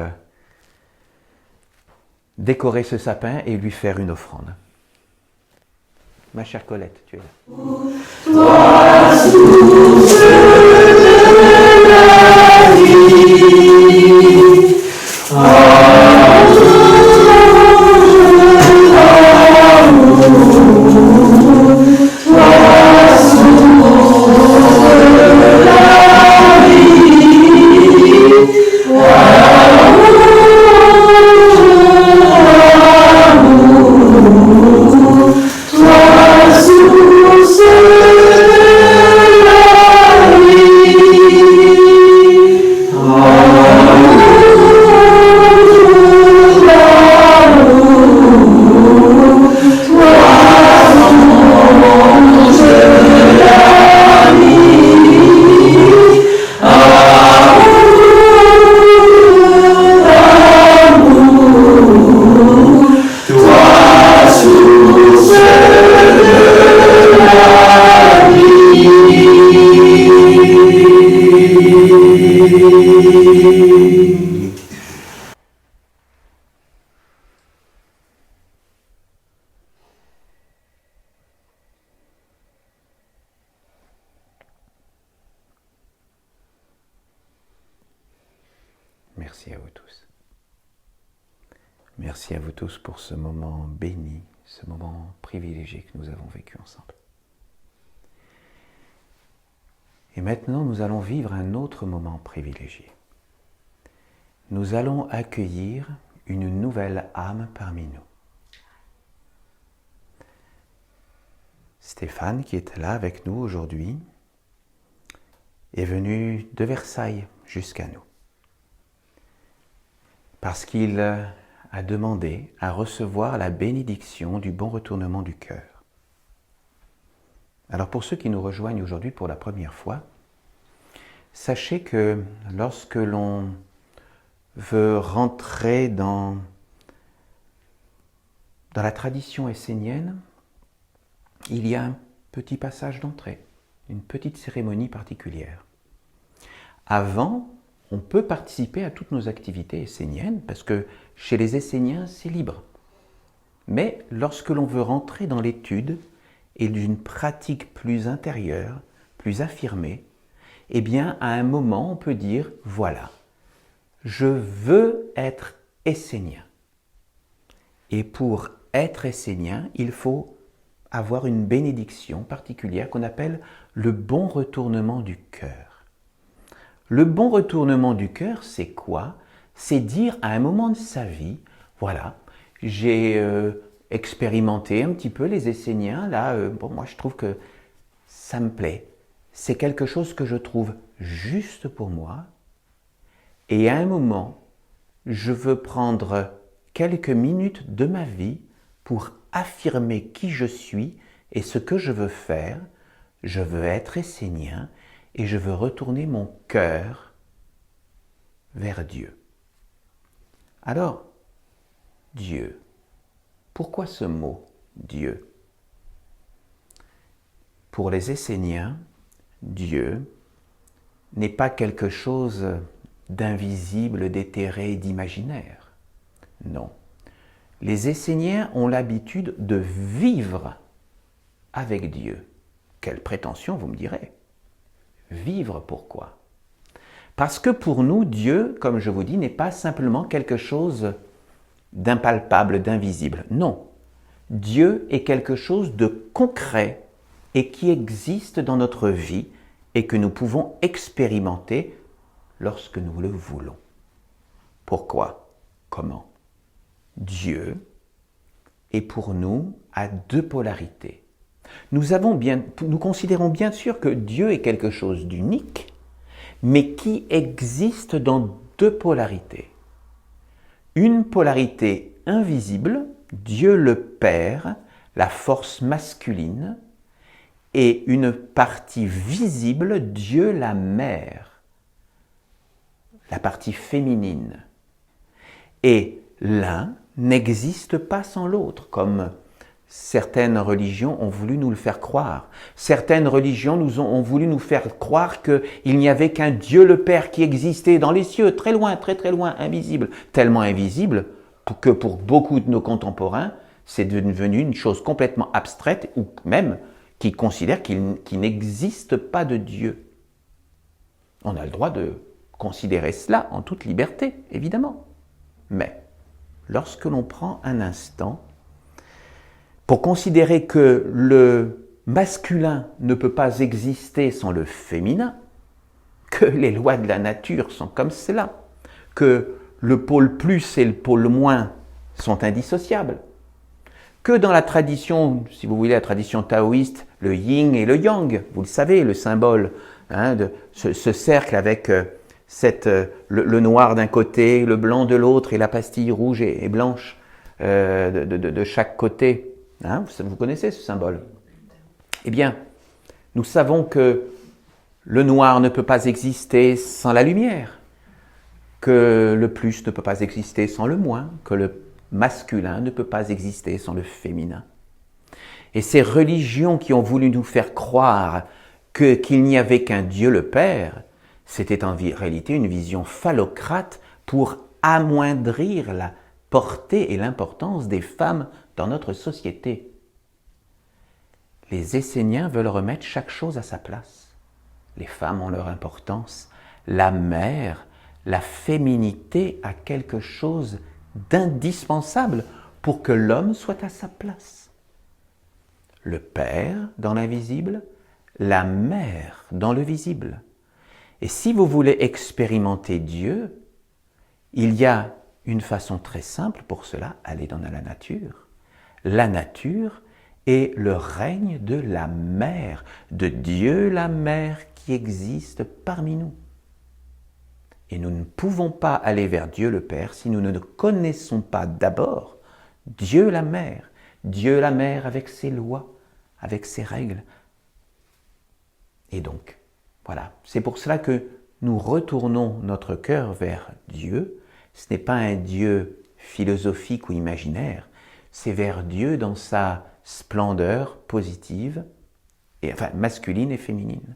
Speaker 1: décorer ce sapin et lui faire une offrande. Ma chère Colette, tu es là. Toi, source de la vie, Merci à vous tous. Merci à vous tous pour ce moment béni, ce moment privilégié que nous avons vécu ensemble. Et maintenant, nous allons vivre un autre moment privilégié. Nous allons accueillir une nouvelle âme parmi nous. Stéphane, qui est là avec nous aujourd'hui, est venu de Versailles jusqu'à nous. Parce qu'il a demandé à recevoir la bénédiction du bon retournement du cœur. Alors pour ceux qui nous rejoignent aujourd'hui pour la première fois, sachez que lorsque l'on veut rentrer dans la tradition essénienne, il y a un petit passage d'entrée, une petite cérémonie particulière. Avant, on peut participer à toutes nos activités esséniennes, parce que chez les Esséniens, c'est libre. Mais lorsque l'on veut rentrer dans l'étude et d'une pratique plus intérieure, plus affirmée, eh bien, à un moment, on peut dire, voilà, je veux être essénien. Et pour être essénien, il faut avoir une bénédiction particulière qu'on appelle le bon retournement du cœur. Le bon retournement du cœur, c'est quoi? C'est dire à un moment de sa vie, voilà, j'ai expérimenté un petit peu les Esséniens, là, moi je trouve que ça me plaît. C'est quelque chose que je trouve juste pour moi. Et à un moment, je veux prendre quelques minutes de ma vie pour affirmer qui je suis et ce que je veux faire. Je veux être essénien et je veux retourner mon cœur vers Dieu. Alors, Dieu, pourquoi ce mot Dieu? Pour les Esséniens, Dieu n'est pas quelque chose d'invisible, d'éthéré, d'imaginaire. Non. Les Esséniens ont l'habitude de vivre avec Dieu. Quelle prétention, vous me direz. Vivre pourquoi? Parce que pour nous, Dieu, comme je vous dis, n'est pas simplement quelque chose d'impalpable, d'invisible. Non. Dieu est quelque chose de concret et qui existe dans notre vie et que nous pouvons expérimenter lorsque nous le voulons. Pourquoi? Comment? Dieu est pour nous à deux polarités. Nous considérons bien sûr que Dieu est quelque chose d'unique, mais qui existe dans deux polarités. Une polarité invisible, Dieu le Père, la force masculine, et une partie visible, Dieu la Mère, la partie féminine. Et l'un n'existe pas sans l'autre, comme certaines religions ont voulu nous le faire croire. Certaines religions ont voulu nous faire croire qu'il n'y avait qu'un Dieu le Père qui existait dans les cieux, très loin, très très loin, invisible, tellement invisible que pour beaucoup de nos contemporains, c'est devenu une chose complètement abstraite ou même qui considère qu'il n'existe pas de Dieu. On a le droit de considérer cela en toute liberté, évidemment. Mais lorsque l'on prend un instant pour considérer que le masculin ne peut pas exister sans le féminin, que les lois de la nature sont comme cela, que le pôle plus et le pôle moins sont indissociables, que dans la tradition, si vous voulez, la tradition taoïste, le yin et le yang, vous le savez, le symbole de ce cercle avec le noir d'un côté, le blanc de l'autre et la pastille rouge et blanche de chaque côté. Vous connaissez ce symbole? Eh bien, nous savons que le noir ne peut pas exister sans la lumière, que le plus ne peut pas exister sans le moins, que le masculin ne peut pas exister sans le féminin. Et ces religions qui ont voulu nous faire croire qu'il n'y avait qu'un Dieu le Père, c'était en réalité une vision phallocrate pour amoindrir la portée et l'importance des femmes dans notre société. Les Esséniens veulent remettre chaque chose à sa place. Les femmes ont leur importance. La mère, la féminité a quelque chose d'indispensable pour que l'homme soit à sa place. Le père dans l'invisible, la mère dans le visible. Et si vous voulez expérimenter Dieu, il y a une façon très simple pour cela, aller dans la nature. La nature est le règne de la mère, de Dieu la mère qui existe parmi nous. Et nous ne pouvons pas aller vers Dieu le Père si nous ne connaissons pas d'abord Dieu la mère avec ses lois, avec ses règles. Et donc, voilà, c'est pour cela que nous retournons notre cœur vers Dieu. Ce n'est pas un Dieu philosophique ou imaginaire, c'est vers Dieu dans sa splendeur positive, masculine et féminine.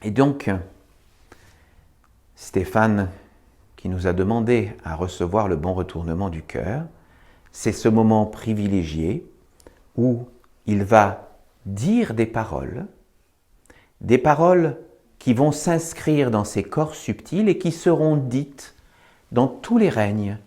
Speaker 1: Et donc, Stéphane, qui nous a demandé à recevoir le bon retournement du cœur, c'est ce moment privilégié où il va dire des paroles qui vont s'inscrire dans ces corps subtils et qui seront dites dans tous les règnes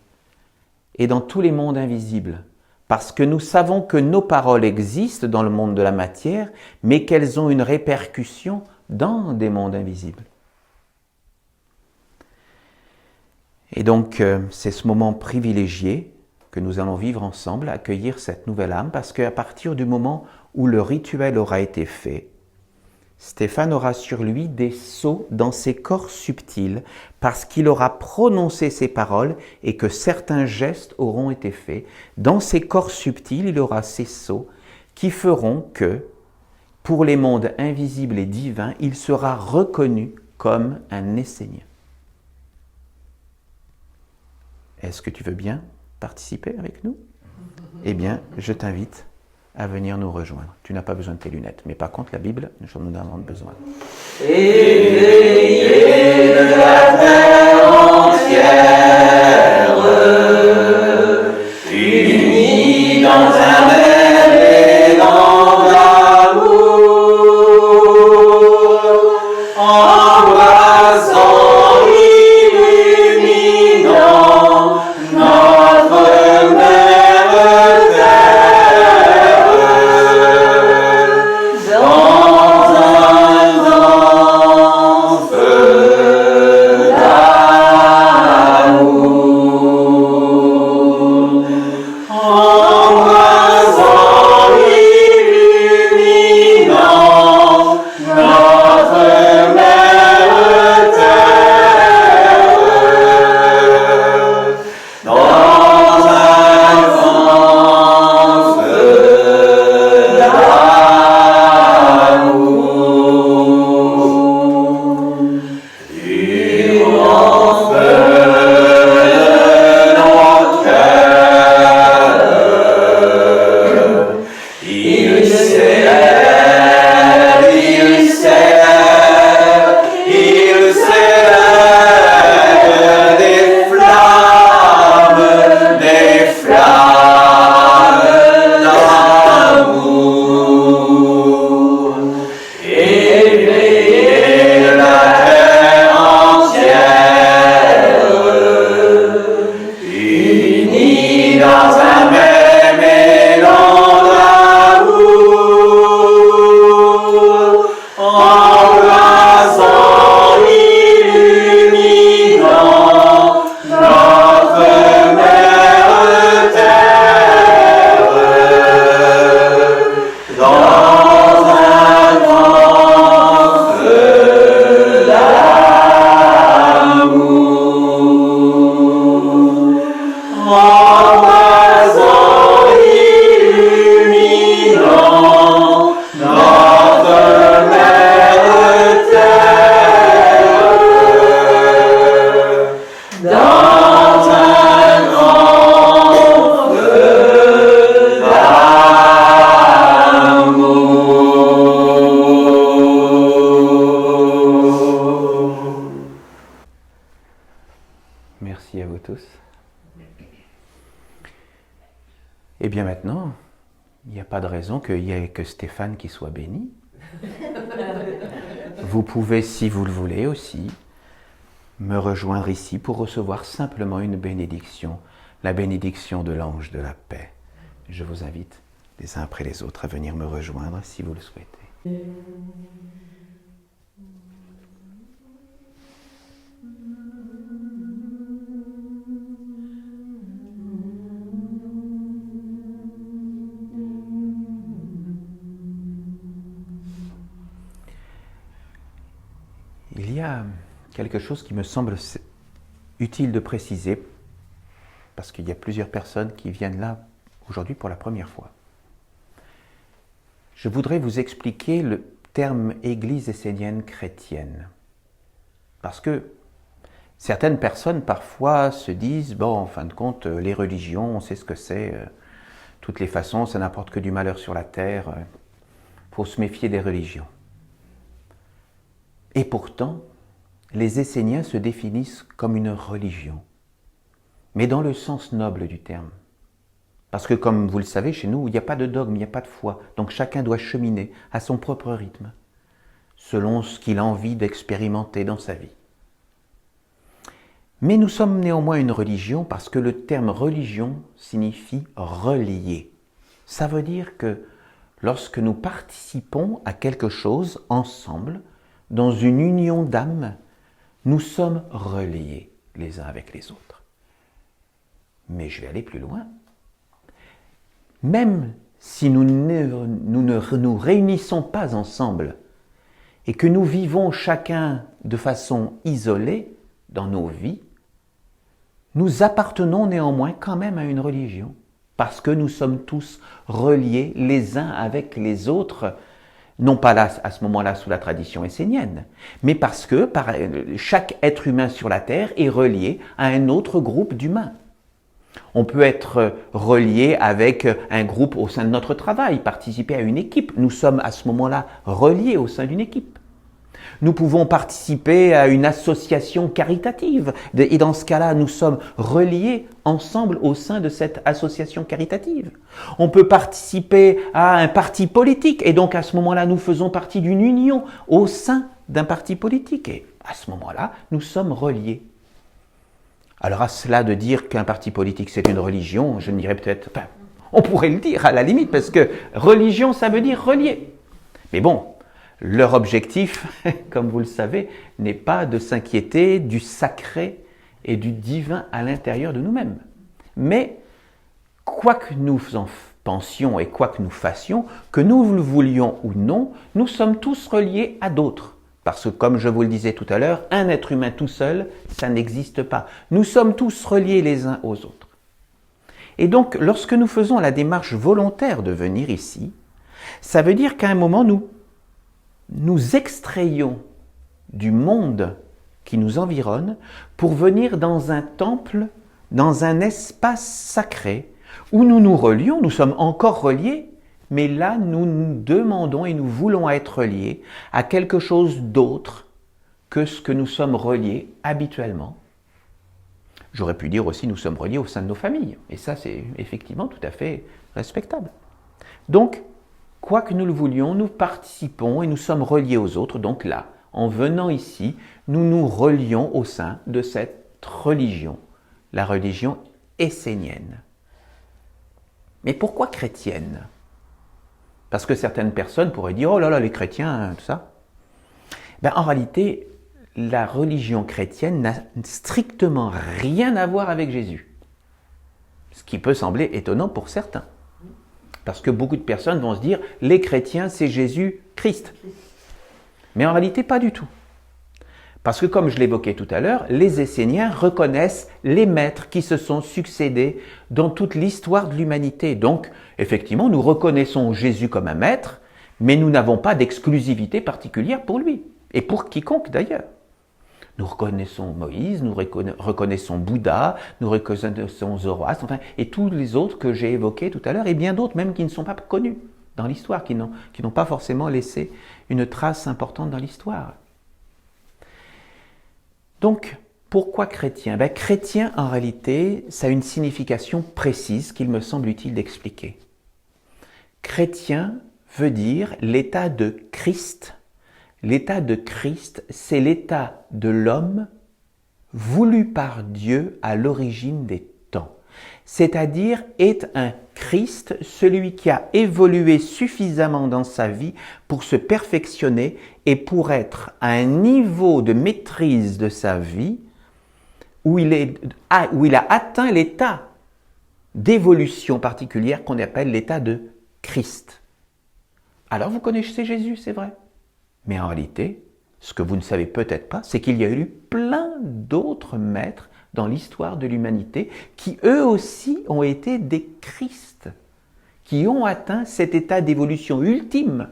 Speaker 1: et dans tous les mondes invisibles. Parce que nous savons que nos paroles existent dans le monde de la matière, mais qu'elles ont une répercussion dans des mondes invisibles. Et donc, c'est ce moment privilégié que nous allons vivre ensemble, accueillir cette nouvelle âme, parce qu'à partir du moment où le rituel aura été fait, Stéphane aura sur lui des sceaux dans ses corps subtils, parce qu'il aura prononcé ces paroles et que certains gestes auront été faits. Dans ses corps subtils, il aura ces sceaux qui feront que, pour les mondes invisibles et divins, il sera reconnu comme un Essénien. Est-ce que tu veux bien participer avec nous? Eh bien, je t'invite à venir nous rejoindre. Tu n'as pas besoin de tes lunettes, mais par contre, la Bible, nous en avons besoin.
Speaker 2: Éveillé de la terre entière, unis dans un même élan d'amour, embrassant, illuminant notre mère terre, dans un vent
Speaker 1: tous. Et bien maintenant, il n'y a pas de raison qu'il n'y ait que Stéphane qui soit béni. Vous pouvez, si vous le voulez aussi, me rejoindre ici pour recevoir simplement une bénédiction, la bénédiction de l'ange de la paix. Je vous invite les uns après les autres à venir me rejoindre si vous le souhaitez. Il y a quelque chose qui me semble utile de préciser, parce qu'il y a plusieurs personnes qui viennent là aujourd'hui pour la première fois. Je voudrais vous expliquer le terme Église essénienne chrétienne. Parce que certaines personnes parfois se disent, bon, en fin de compte, les religions, on sait ce que c'est, toutes les façons, ça n'apporte que du malheur sur la terre, il faut se méfier des religions. Et pourtant, les Esséniens se définissent comme une religion, mais dans le sens noble du terme. Parce que comme vous le savez, chez nous, il n'y a pas de dogme, il n'y a pas de foi, donc chacun doit cheminer à son propre rythme, selon ce qu'il a envie d'expérimenter dans sa vie. Mais nous sommes néanmoins une religion parce que le terme religion signifie relier. Ça veut dire que lorsque nous participons à quelque chose ensemble, dans une union d'âme, nous sommes reliés les uns avec les autres. Mais je vais aller plus loin. Même si nous ne nous réunissons pas ensemble et que nous vivons chacun de façon isolée dans nos vies, nous appartenons néanmoins quand même à une religion, parce que nous sommes tous reliés les uns avec les autres, non pas là, à ce moment-là sous la tradition essénienne, mais parce que chaque être humain sur la Terre est relié à un autre groupe d'humains. On peut être relié avec un groupe au sein de notre travail, participer à une équipe. Nous sommes à ce moment-là reliés au sein d'une équipe. Nous pouvons participer à une association caritative et dans ce cas-là, nous sommes reliés ensemble au sein de cette association caritative. On peut participer à un parti politique et donc à ce moment-là, nous faisons partie d'une union au sein d'un parti politique et à ce moment-là, nous sommes reliés. Alors à cela de dire qu'un parti politique c'est une religion, je me dirais peut-être, on pourrait le dire à la limite parce que religion ça veut dire relier. Mais bon, leur objectif, comme vous le savez, n'est pas de s'inquiéter du sacré et du divin à l'intérieur de nous-mêmes. Mais, quoi que nous en pensions et quoi que nous fassions, que nous le voulions ou non, nous sommes tous reliés à d'autres. Parce que, comme je vous le disais tout à l'heure, un être humain tout seul, ça n'existe pas. Nous sommes tous reliés les uns aux autres. Et donc, lorsque nous faisons la démarche volontaire de venir ici, ça veut dire qu'à un moment, nous extrayons du monde qui nous environne pour venir dans un temple, dans un espace sacré où nous nous relions, nous sommes encore reliés, mais là nous nous demandons et nous voulons être reliés à quelque chose d'autre que ce que nous sommes reliés habituellement. J'aurais pu dire aussi nous sommes reliés au sein de nos familles, et ça c'est effectivement tout à fait respectable. Donc, quoi que nous le voulions, nous participons et nous sommes reliés aux autres. Donc là, en venant ici, nous nous relions au sein de cette religion, la religion essénienne. Mais pourquoi chrétienne? Parce que certaines personnes pourraient dire « Oh là là, les chrétiens, tout ça ». En réalité, la religion chrétienne n'a strictement rien à voir avec Jésus. Ce qui peut sembler étonnant pour certains. Parce que beaucoup de personnes vont se dire « les chrétiens, c'est Jésus-Christ ». Mais en réalité, pas du tout. Parce que comme je l'évoquais tout à l'heure, les Esséniens reconnaissent les maîtres qui se sont succédés dans toute l'histoire de l'humanité. Donc, effectivement, nous reconnaissons Jésus comme un maître, mais nous n'avons pas d'exclusivité particulière pour lui, et pour quiconque d'ailleurs. Nous reconnaissons Moïse, nous reconnaissons Bouddha, nous reconnaissons Zoroastre, et tous les autres que j'ai évoqués tout à l'heure, et bien d'autres même qui ne sont pas connus dans l'histoire, qui n'ont pas forcément laissé une trace importante dans l'histoire. Donc, Pourquoi chrétien? Chrétien, en réalité, ça a une signification précise qu'il me semble utile d'expliquer. Chrétien veut dire l'état de Christ. L'état de Christ, c'est l'état de l'homme voulu par Dieu à l'origine des temps. C'est-à-dire est un Christ, celui qui a évolué suffisamment dans sa vie pour se perfectionner et pour être à un niveau de maîtrise de sa vie où il a atteint l'état d'évolution particulière qu'on appelle l'état de Christ. Alors vous connaissez Jésus, c'est vrai. Mais en réalité, ce que vous ne savez peut-être pas, c'est qu'il y a eu plein d'autres maîtres dans l'histoire de l'humanité qui eux aussi ont été des Christ, qui ont atteint cet état d'évolution ultime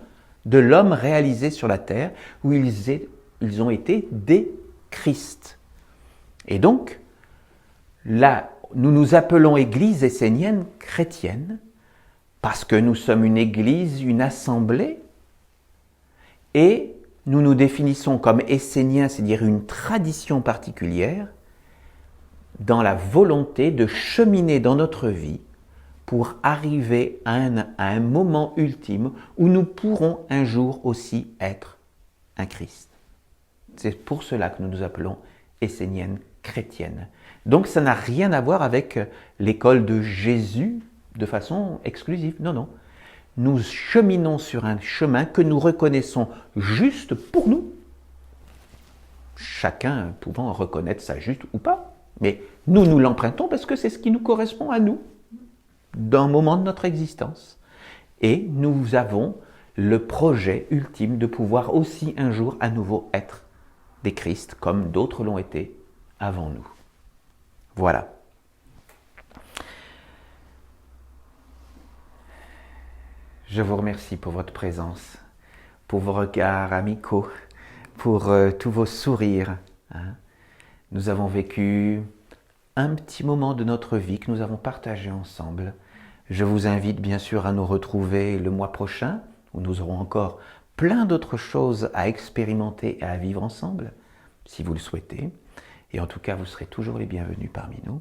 Speaker 1: de l'homme réalisé sur la terre, où ils ont été des Christ. Et donc, là, nous nous appelons Église essénienne chrétienne, parce que nous sommes une église, une assemblée, et nous nous définissons comme esséniens, c'est-à-dire une tradition particulière, dans la volonté de cheminer dans notre vie pour arriver à un moment ultime où nous pourrons un jour aussi être un Christ. C'est pour cela que nous nous appelons esséniennes chrétiennes. Donc ça n'a rien à voir avec l'école de Jésus de façon exclusive. Non, non. Nous cheminons sur un chemin que nous reconnaissons juste pour nous. Chacun pouvant reconnaître ça juste ou pas. Mais nous l'empruntons parce que c'est ce qui nous correspond à nous, d'un moment de notre existence. Et nous avons le projet ultime de pouvoir aussi un jour à nouveau être des Christ, comme d'autres l'ont été avant nous. Voilà. Je vous remercie pour votre présence, pour vos regards amicaux, pour tous vos sourires. Nous avons vécu un petit moment de notre vie que nous avons partagé ensemble. Je vous invite bien sûr à nous retrouver le mois prochain, où nous aurons encore plein d'autres choses à expérimenter et à vivre ensemble, si vous le souhaitez. Et en tout cas, vous serez toujours les bienvenus parmi nous.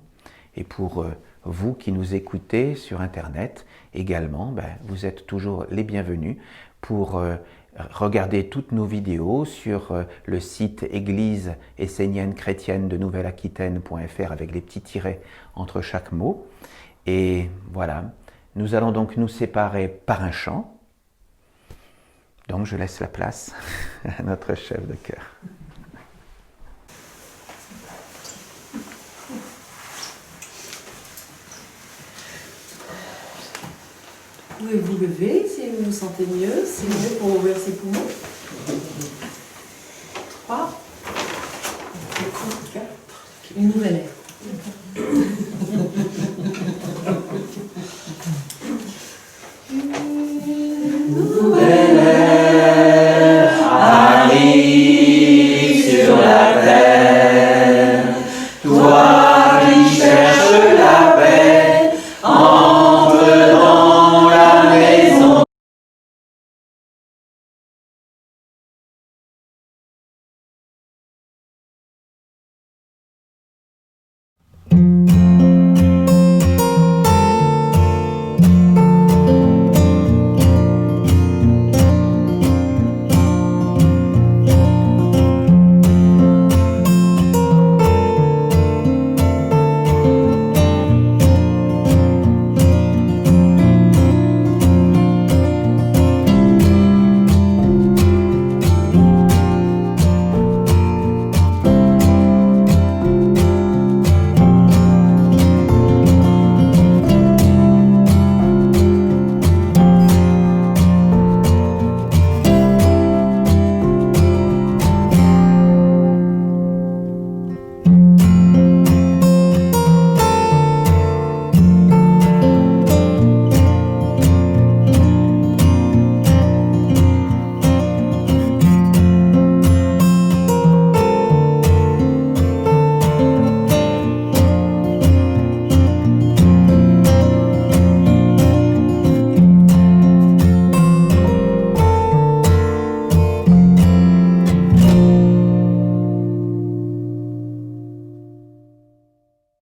Speaker 1: Et pour vous qui nous écoutez sur Internet également, vous êtes toujours les bienvenus pour regarder toutes nos vidéos sur le site église essénienne chrétienne de Nouvelle-Aquitaine.fr avec les petits tirets entre chaque mot. Et voilà, nous allons donc nous séparer par un chant. Donc je laisse la place à notre chef de chœur.
Speaker 3: Vous pouvez vous lever si vous vous sentez mieux, c'est mieux pour ouvrir ses poumons. 3, 4, une nouvelle ère.